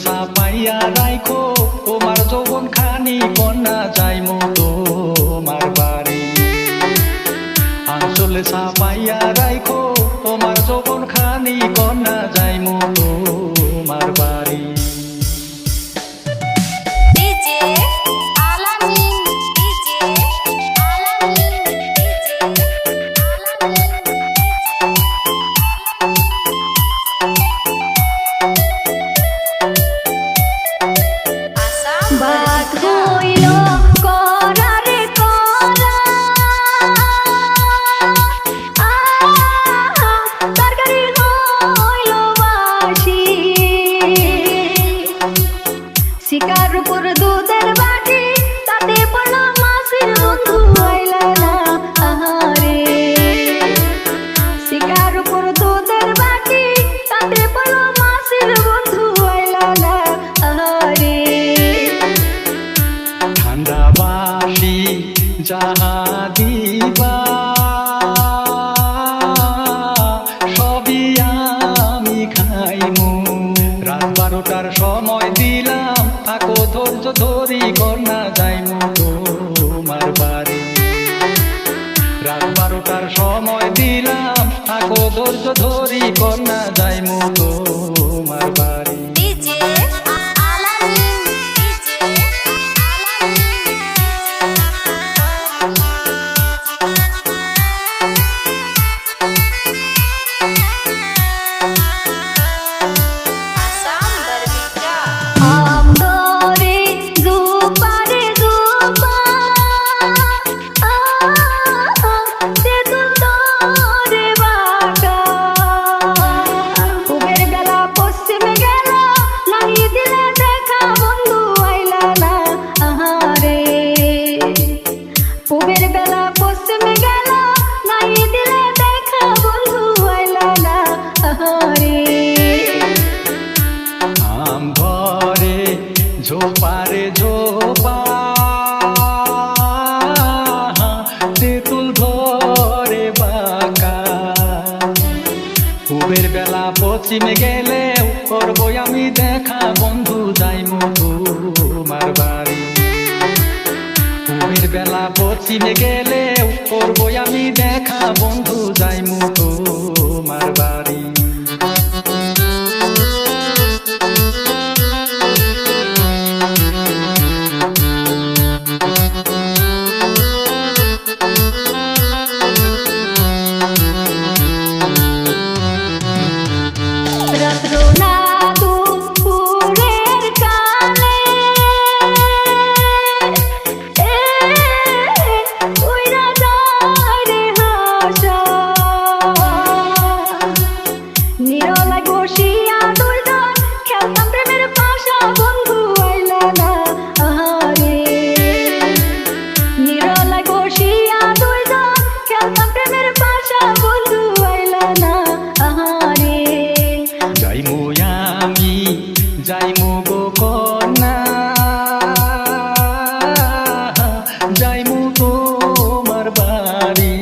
চাপাইয়া রাইখো তোমার যৌবন খানি কন্যা যাইমু তোমার বাড়ি। আঞ্চলে চাপাইয়া রাইখো তোমার যৌবন খানি কন্যা যাইমু তোমার বাড়ি। শিকার উপর দুধের বাটি তাতে পড়লো মাসির বন্ধু আইলা না আহারে। শিকার উপর দুধের বাটি তাতে পড়লো মাসির বন্ধু আইলা না আহারে। ঠান্ডা বাসি যাহা দিবা সবই আমি খাইমু। রাত 12টার সময় দিলাম থাকো ধৈর্য ধরি কন্যা যাইমু তোমার বাড়ি। রাত 12টার সময় দিলাম থাকো ধৈর্য ধরি কন্যা যাইমু তোমার বাড়ি। ঝোপারে ঝোপা তেঁতুল ধরে বাঁকা। পূবের বেলা পশ্চিমে গেলেও করবো আমি দেখা বন্ধু যাইমু তোমার বাড়ি। পূবের বেলা পশ্চিমে গেলেও করবো আমি দেখা বন্ধু যাইমু তোমার বাড়ি। যাইমু গো কন্যা যাইমু তোমার বাড়ি।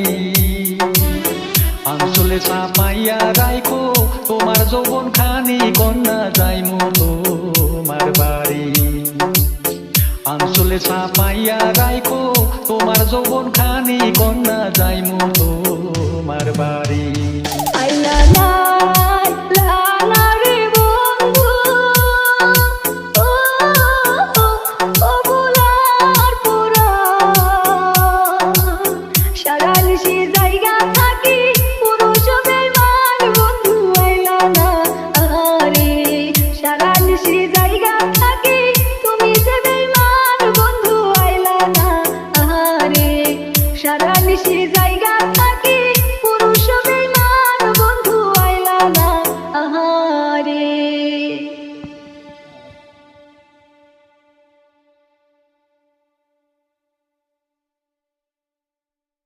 আঞ্চলে চাপাইয়া রাইখো তোমার যৌবন খানি কন্যা যাইমু তোমার বাড়ি। আঞ্চলে চাপাইয়া রাইখো তোমার যৌবন খানি কন্যা যাইমু তোমার বাড়ি। আইলা না